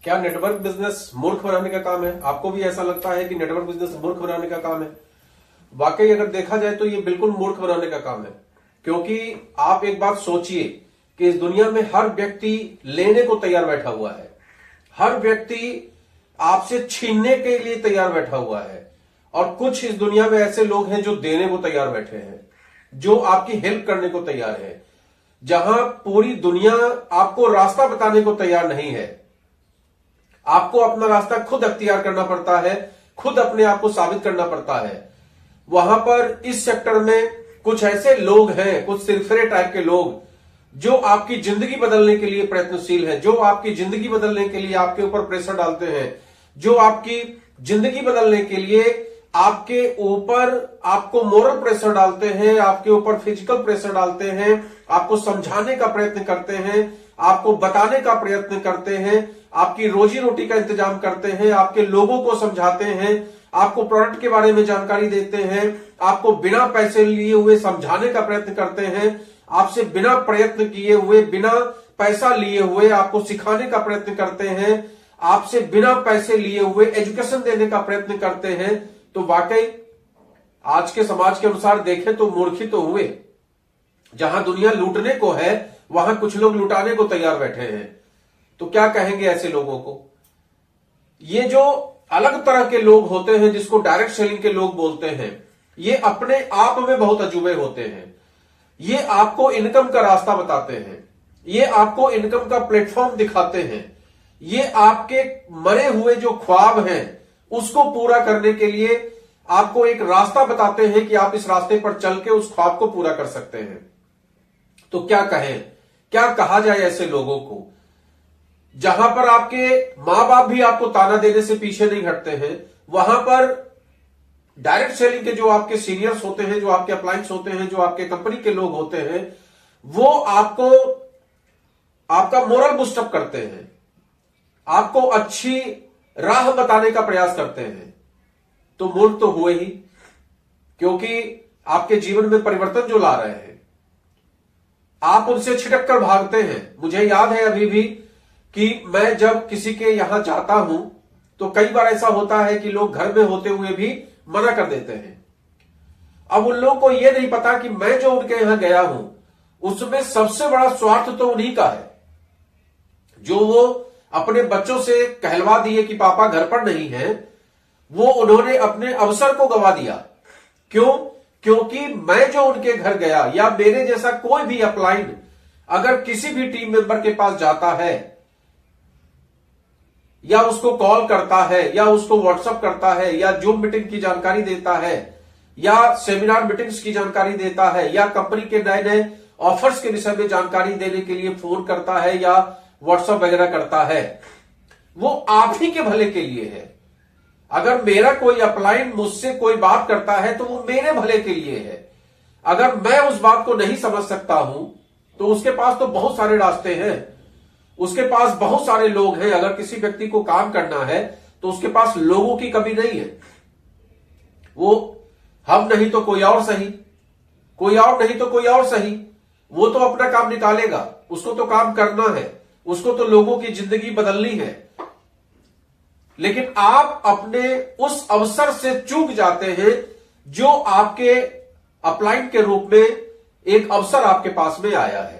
क्या network business मूर्ख बनाने का काम है? आपको भी ऐसा लगता है कि नेटवर्क बिजनेस मूर्ख बनाने का काम है? वाकई अगर देखा जाए तो ये बिल्कुल मूर्ख बनाने का काम है, क्योंकि आप एक बात सोचिए कि इस दुनिया में हर व्यक्ति लेने को तैयार बैठा हुआ है, हर व्यक्ति आपसे छीनने के लिए तैयार बैठा हुआ है, और कुछ इस दुनिया में ऐसे लोग हैं जो देने को तैयार बैठे हैं, जो आपकी हेल्प करने को तैयार है। जहां पूरी दुनिया आपको रास्ता बताने को तैयार नहीं है, आपको अपना रास्ता खुद अख्तियार करना पड़ता है, खुद अपने आप को साबित करना पड़ता है। वहां पर इस सेक्टर में कुछ ऐसे लोग हैं, कुछ सिरफिरे टाइप के लोग, जो आपकी जिंदगी बदलने के लिए प्रयत्नशील हैं, जो आपकी जिंदगी बदलने के लिए आपके ऊपर प्रेशर डालते हैं, जो आपकी जिंदगी बदलने के लिए आपके ऊपर आपको मोरल प्रेशर डालते हैं, आपके ऊपर फिजिकल प्रेशर डालते हैं, आपको समझाने का प्रयत्न करते हैं, आपको बताने का प्रयत्न करते हैं, आपकी रोजी रोटी का इंतजाम करते हैं, आपके लोगों को समझाते हैं, आपको प्रोडक्ट के बारे में जानकारी देते हैं, आपको बिना पैसे लिए हुए समझाने का प्रयत्न करते हैं, आपसे बिना प्रयत्न किए हुए, बिना पैसा लिए हुए आपको सिखाने का प्रयत्न करते हैं, आपसे बिना पैसे लिए हुए एजुकेशन देने का प्रयत्न करते हैं। तो वाकई आज के समाज के अनुसार देखें तो मूर्ख ही तो हुए। जहां दुनिया लूटने को है वहां कुछ लोग लुटाने को तैयार बैठे हैं। तो क्या कहेंगे ऐसे लोगों को? ये जो अलग तरह के लोग होते हैं, जिसको डायरेक्ट सेलिंग के लोग बोलते हैं, ये अपने आप में बहुत अजूबे होते हैं। ये आपको इनकम का रास्ता बताते हैं, ये आपको इनकम का प्लेटफॉर्म दिखाते हैं, ये आपके मरे हुए जो ख्वाब हैं उसको पूरा करने के लिए आपको एक रास्ता बताते हैं कि आप इस रास्ते पर चल के उस ख्वाब को पूरा कर सकते हैं। तो क्या कहें, क्या कहा जाए ऐसे लोगों को? जहां पर आपके मां बाप भी आपको ताना देने से पीछे नहीं हटते हैं, वहां पर डायरेक्ट सेलिंग के जो आपके सीनियर्स होते हैं, जो आपके अप्लायंस होते हैं, जो आपके कंपनी के लोग होते हैं, वो आपको आपका मोरल बूस्टअप करते हैं, आपको अच्छी राह बताने का प्रयास करते हैं। तो मूर्ख तो हुए ही, क्योंकि आपके जीवन में परिवर्तन जो ला रहे हैं आप उनसे छिटक कर भागते हैं। मुझे याद है अभी भी कि मैं जब किसी के यहां जाता हूं तो कई बार ऐसा होता है कि लोग घर में होते हुए भी मना कर देते हैं। अब उन लोगों को यह नहीं पता कि मैं जो उनके यहां गया हूं उसमें सबसे बड़ा स्वार्थ तो उन्हीं का है, जो वो अपने बच्चों से कहलवा दिए कि पापा घर पर नहीं है, वो उन्होंने अपने अवसर को गवा दिया। क्यों? क्योंकि मैं जो उनके घर गया, या मेरे जैसा कोई भी अपलाइन अगर किसी भी टीम मेंबर के पास जाता है, या उसको कॉल करता है, या उसको व्हाट्सएप करता है, या जूम मीटिंग की जानकारी देता है, या सेमिनार मीटिंग्स की जानकारी देता है, या कंपनी के नए नए ऑफर्स के विषय में जानकारी देने के लिए फोन करता है या व्हाट्सएप वगैरह करता है, वो आप ही के भले के लिए है। अगर मेरा कोई अपलाइन मुझसे कोई बात करता है तो वो मेरे भले के लिए है। अगर मैं उस बात को नहीं समझ सकता हूं तो उसके पास तो बहुत सारे रास्ते हैं, उसके पास बहुत सारे लोग हैं। अगर किसी व्यक्ति को काम करना है तो उसके पास लोगों की कमी नहीं है। वो हम नहीं तो कोई और सही, कोई और नहीं तो कोई और सही, वो तो अपना काम निकालेगा। उसको तो काम करना है, उसको तो लोगों की जिंदगी बदलनी है। लेकिन आप अपने उस अवसर से चूक जाते हैं जो आपके अपलाइन के रूप में एक अवसर आपके पास में आया है।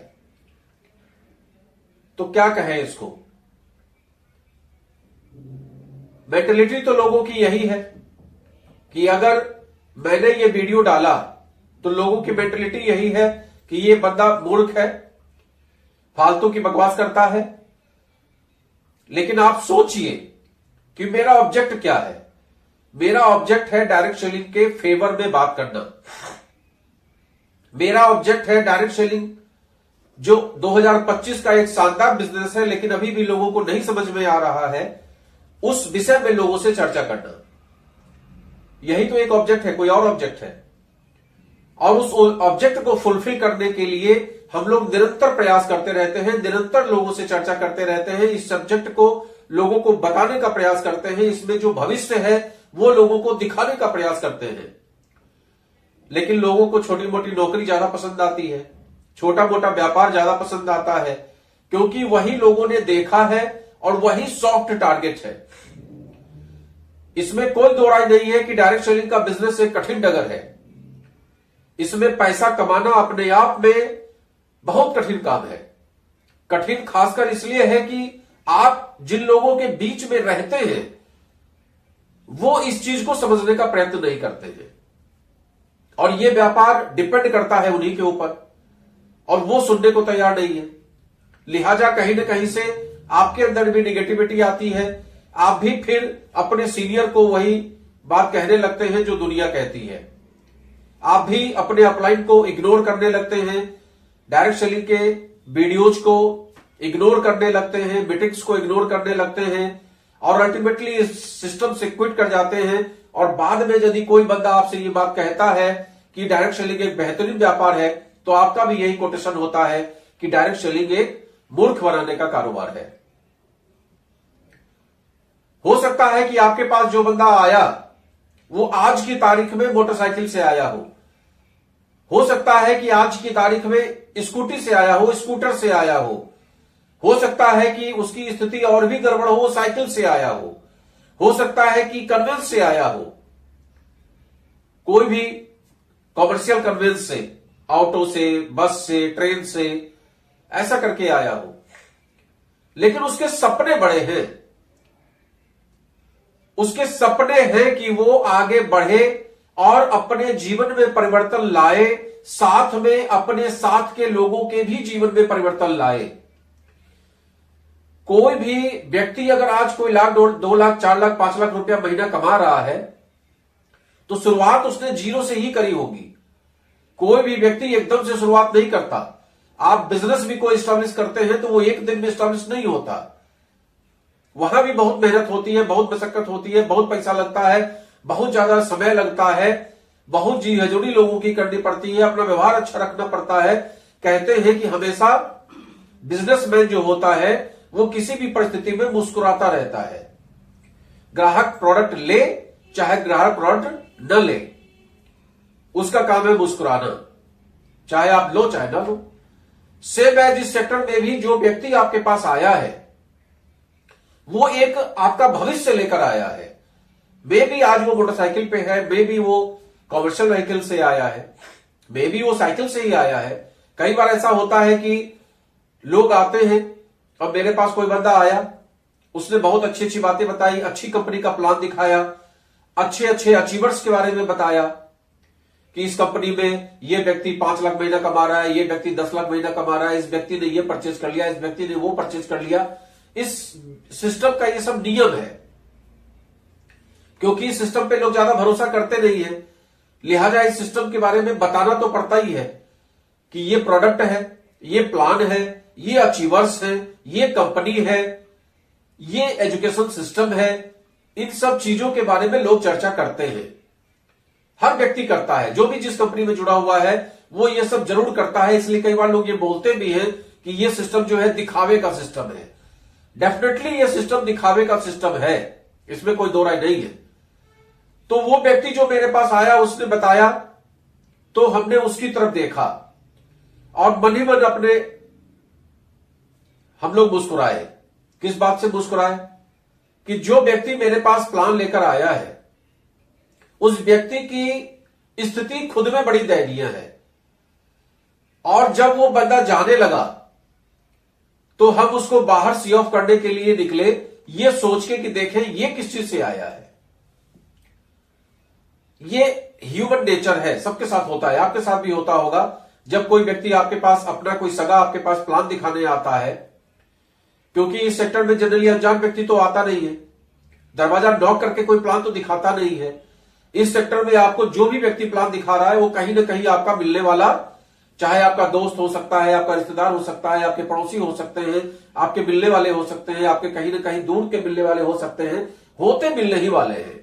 तो क्या कहें इसको? मेंटेलिटी तो लोगों की यही है कि अगर मैंने ये वीडियो डाला तो लोगों की मेंटेलिटी यही है कि ये बंदा मूर्ख है, फालतू की बकवास करता है। लेकिन आप सोचिए कि मेरा ऑब्जेक्ट क्या है? मेरा ऑब्जेक्ट है डायरेक्ट सेलिंग के फेवर में बात करना। मेरा ऑब्जेक्ट है डायरेक्ट सेलिंग, जो 2025 का एक शानदार बिजनेस है, लेकिन अभी भी लोगों को नहीं समझ में आ रहा है, उस विषय में लोगों से चर्चा करना। यही तो एक ऑब्जेक्ट है, कोई और ऑब्जेक्ट है। और उस ऑब्जेक्ट को फुलफिल करने के लिए हम लोग निरंतर प्रयास करते रहते हैं, निरंतर लोगों से चर्चा करते रहते हैं, इस सब्जेक्ट को लोगों को बताने का प्रयास करते हैं, इसमें जो भविष्य है वो लोगों को दिखाने का प्रयास करते हैं। लेकिन लोगों को छोटी मोटी नौकरी ज्यादा पसंद आती है, छोटा मोटा व्यापार ज्यादा पसंद आता है, क्योंकि वही लोगों ने देखा है और वही सॉफ्ट टारगेट है। इसमें कोई दो राय नहीं है कि डायरेक्ट सेलिंग का बिजनेस एक कठिन डगर है। इसमें पैसा कमाना अपने आप में बहुत कठिन काम है। कठिन खासकर इसलिए है कि आप जिन लोगों के बीच में रहते हैं वो इस चीज को समझने का प्रयत्न नहीं करते हैं, और यह व्यापार डिपेंड करता है उन्हीं के ऊपर, और वो सुनने को तैयार नहीं है। लिहाजा कहीं ना कहीं से आपके अंदर भी निगेटिविटी आती है। आप भी फिर अपने सीनियर को वही बात कहने लगते हैं जो दुनिया कहती है। आप भी अपने अपलाइन को इग्नोर करने लगते हैं, डायरेक्ट सेलिंग के वीडियोज को इग्नोर करने लगते हैं, मीटिंग्स को इग्नोर करने लगते हैं, और अल्टीमेटली इस सिस्टम से क्विट कर जाते हैं। और बाद में यदि कोई बंदा आपसे ये बात कहता है कि डायरेक्ट सेलिंग एक बेहतरीन व्यापार है, तो आपका भी यही कोटेशन होता है कि डायरेक्ट सेलिंग एक मूर्ख बनाने का कारोबार है। हो सकता है कि आपके पास जो बंदा आया वो आज की तारीख में मोटरसाइकिल से आया हो सकता है कि आज की तारीख में स्कूटी से आया हो, स्कूटर से आया हो सकता है कि उसकी स्थिति और भी गड़बड़ हो, साइकिल से आया हो सकता है कि कन्वेंस से आया हो, कोई भी कॉमर्शियल कन्वेंस से, ऑटो से, बस से, ट्रेन से, ऐसा करके आया हो। लेकिन उसके सपने बड़े हैं, उसके सपने हैं कि वो आगे बढ़े और अपने जीवन में परिवर्तन लाए, साथ में अपने साथ के लोगों के भी जीवन में परिवर्तन लाए। कोई भी व्यक्ति अगर आज कोई लाख, 2 लाख, 4 लाख, 5 लाख रुपया महीना कमा रहा है तो शुरुआत उसने जीरो से ही करी होगी। कोई भी व्यक्ति एकदम से शुरुआत नहीं करता। आप बिजनेस भी कोई स्टैब्लिश करते हैं तो वो एक दिन में स्टैब्लिश नहीं होता, वहां भी बहुत मेहनत होती है, बहुत मशक्कत होती है, बहुत पैसा लगता है, बहुत ज्यादा समय लगता है, बहुत जी हजूरी लोगों की करनी पड़ती है, अपना व्यवहार अच्छा रखना पड़ता है। कहते हैं कि हमेशा बिजनेसमैन जो होता है वो किसी भी परिस्थिति में मुस्कुराता रहता है। ग्राहक प्रोडक्ट ले चाहे ग्राहक प्रोडक्ट न ले, उसका काम है मुस्कुराना, चाहे आप लो चाहे ना लो। सेम एज इस सेक्टर में भी जो व्यक्ति आपके पास आया है वो एक आपका भविष्य लेकर आया है। मे भी आज वो मोटरसाइकिल पे है, मे भी वो कॉमर्शियल व्हीकल से आया है, मे भी वो साइकिल से ही आया है। कई बार ऐसा होता है कि लोग आते हैं, अब मेरे पास कोई बंदा आया, उसने बहुत अच्छी अच्छी बातें बताई, अच्छी कंपनी का प्लान दिखाया, अच्छे अच्छे अचीवर्स के बारे में बताया कि इस कंपनी में ये व्यक्ति 5 लाख महीना कमा रहा है, ये व्यक्ति 10 लाख महीना कमा रहा है, इस व्यक्ति ने ये परचेज कर लिया, इस व्यक्ति ने वो परचेज कर लिया। इस सिस्टम का ये सब नियम है, क्योंकि इस सिस्टम पे लोग ज्यादा भरोसा करते नहीं है। लिहाजा इस सिस्टम के बारे में बताना तो पड़ता ही है कि ये प्रोडक्ट है, ये प्लान है, ये अचीवर्स है, ये कंपनी है, ये एजुकेशन सिस्टम है। इन सब चीजों के बारे में लोग चर्चा करते हैं, हर व्यक्ति करता है, जो भी जिस कंपनी में जुड़ा हुआ है वो ये सब जरूर करता है। इसलिए कई बार लोग ये बोलते भी हैं कि ये सिस्टम जो है दिखावे का सिस्टम है। डेफिनेटली ये सिस्टम दिखावे का सिस्टम है, इसमें कोई दो राय नहीं है। तो वो व्यक्ति जो मेरे पास आया, उसने बताया, तो हमने उसकी तरफ देखा और मन ही मन अपने हम लोग मुस्कुराए। किस बात से मुस्कुराए? कि जो व्यक्ति मेरे पास प्लान लेकर आया है उस व्यक्ति की स्थिति खुद में बड़ी दयनीय है, और जब वो बंदा जाने लगा तो हम उसको बाहर सी ऑफ करने के लिए निकले, ये सोच के कि देखें ये किस चीज से आया है। ये ह्यूमन नेचर है, सबके साथ होता है, आपके साथ भी होता होगा। जब कोई व्यक्ति आपके पास, अपना कोई सगा आपके पास प्लान दिखाने आता है, क्योंकि इस सेक्टर में जनरली अनजान व्यक्ति तो आता नहीं है, दरवाजा नॉक करके कोई प्लान तो दिखाता नहीं है। इस सेक्टर में आपको जो भी व्यक्ति प्लान दिखा रहा है वो कहीं ना कहीं आपका मिलने वाला, चाहे आपका दोस्त हो सकता है, आपका रिश्तेदार हो सकता है, आपके पड़ोसी हो सकते हैं, आपके मिलने वाले हो सकते हैं, आपके कहीं ना कहीं दूर के मिलने वाले हो सकते हैं, होते मिलने ही वाले हैं।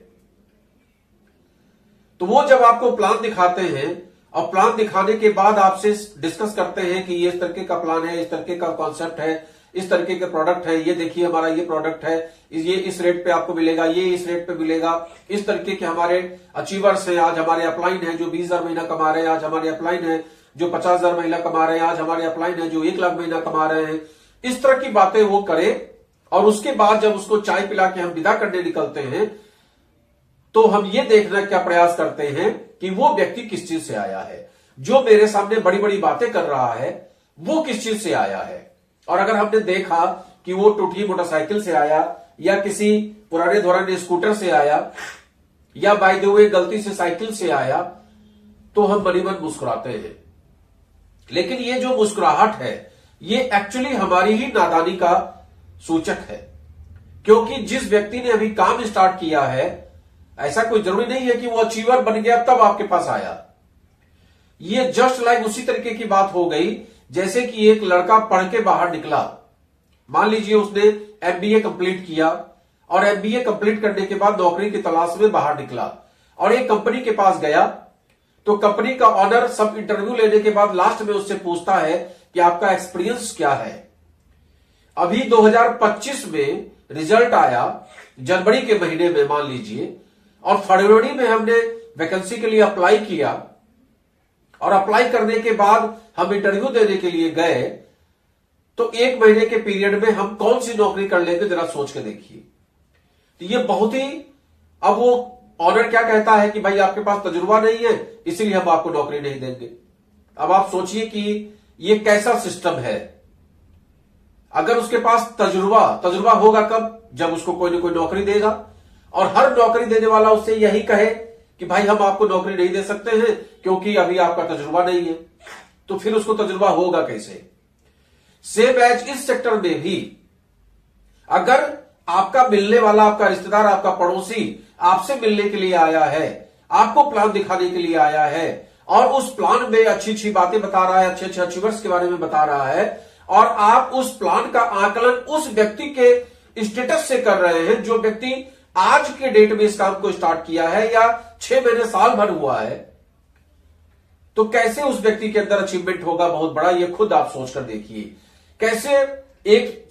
तो वो जब आपको प्लान दिखाते हैं और प्लान दिखाने के बाद आपसे डिस्कस करते हैं कि ये इस तरीके का प्लान है, इस तरीके का कॉन्सेप्ट है, इस तरीके के प्रोडक्ट है, ये देखिए हमारा ये प्रोडक्ट है, ये इस रेट पे आपको मिलेगा, ये इस रेट पे मिलेगा, इस तरीके के हमारे अचीवर्स हैं, आज हमारे अपलाइन है जो 20,000 महीना कमा रहे हैं, आज हमारे अपलाइन है जो 50,000 महीना कमा रहे हैं, आज हमारे अपलाइन है जो 1 लाख महीना कमा रहे हैं। इस तरह की बातें वो करे और उसके बाद जब उसको चाय पिला के हम विदा करने निकलते हैं तो हम ये देखने का प्रयास करते हैं कि वो व्यक्ति किस चीज से आया है। जो मेरे सामने बड़ी बड़ी बातें कर रहा है वो किस चीज से आया है। और अगर हमने देखा कि वो टूटी मोटरसाइकिल से आया या किसी पुराने धोराने स्कूटर से आया या बाय द वे गलती से साइकिल से आया तो हम मन ही मन मुस्कुराते हैं। लेकिन ये जो मुस्कुराहट है ये एक्चुअली हमारी ही नादानी का सूचक है, क्योंकि जिस व्यक्ति ने अभी काम स्टार्ट किया है ऐसा कोई जरूरी नहीं है कि वो अचीवर बन गया तब आपके पास आया। ये जस्ट लाइक उसी तरीके की बात हो गई जैसे कि एक लड़का पढ़ के बाहर निकला। मान लीजिए उसने एमबीए कंप्लीट किया और एमबीए कंप्लीट करने के बाद नौकरी की तलाश में बाहर निकला और एक कंपनी के पास गया तो कंपनी का ऑनर सब इंटरव्यू लेने के बाद लास्ट में उससे पूछता है कि आपका एक्सपीरियंस क्या है। अभी 2025 में रिजल्ट आया जनवरी के महीने में मान लीजिए, और फरवरी में हमने वैकेंसी के लिए अप्लाई किया और अप्लाई करने के बाद हम इंटरव्यू देने के लिए गए तो एक महीने के पीरियड में हम कौन सी नौकरी कर लेंगे जरा सोच के देखिए। तो ये बहुत ही, अब वो ऑनर क्या कहता है कि भाई आपके पास तजुर्बा नहीं है इसीलिए हम आपको नौकरी नहीं देंगे। अब आप सोचिए कि ये कैसा सिस्टम है। अगर उसके पास तजुर्बा होगा कब, जब उसको कोई ना कोई नौकरी देगा, और हर नौकरी देने वाला उससे यही कहे कि भाई हम आपको नौकरी नहीं दे सकते हैं क्योंकि अभी आपका तजुर्बा नहीं है, तो फिर उसको तजुर्बा होगा कैसे। सेम एज इस सेक्टर में भी अगर आपका मिलने वाला, आपका रिश्तेदार, आपका पड़ोसी आपसे मिलने के लिए आया है, आपको प्लान दिखाने के लिए आया है और उस प्लान में अच्छी अच्छी बातें बता रहा है, अच्छे अच्छे अचीवर्स के बारे में बता रहा है, और आप उस प्लान का आकलन उस व्यक्ति के स्टेटस से कर रहे हैं जो व्यक्ति आज के डेट में इस काम को स्टार्ट किया है या 6 महीने साल भर हुआ है, तो कैसे उस व्यक्ति के अंदर अचीवमेंट होगा बहुत बड़ा। ये खुद आप सोचकर देखिए कैसे एक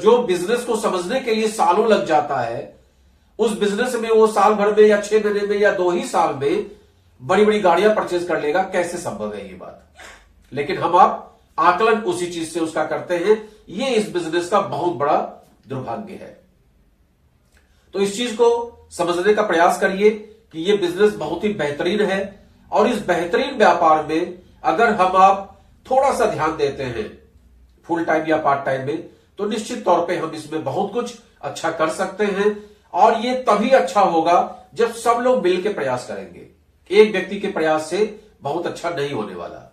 जो बिजनेस को समझने के लिए सालों लग जाता है, उस बिजनेस में वो साल भर में या 6 महीने में या 2 ही साल में बड़ी बड़ी गाड़ियां परचेज कर लेगा। कैसे संभव है ये बात। लेकिन हम आप आकलन उसी चीज से उसका करते हैं। ये इस बिजनेस का बहुत बड़ा दुर्भाग्य है। तो इस चीज को समझने का प्रयास करिए कि ये बिजनेस बहुत ही बेहतरीन है और इस बेहतरीन व्यापार में अगर हम आप थोड़ा सा ध्यान देते हैं फुल टाइम या पार्ट टाइम में, तो निश्चित तौर पे हम इसमें बहुत कुछ अच्छा कर सकते हैं। और ये तभी अच्छा होगा जब सब लोग मिलकर प्रयास करेंगे। एक व्यक्ति के प्रयास से बहुत अच्छा नहीं होने वाला।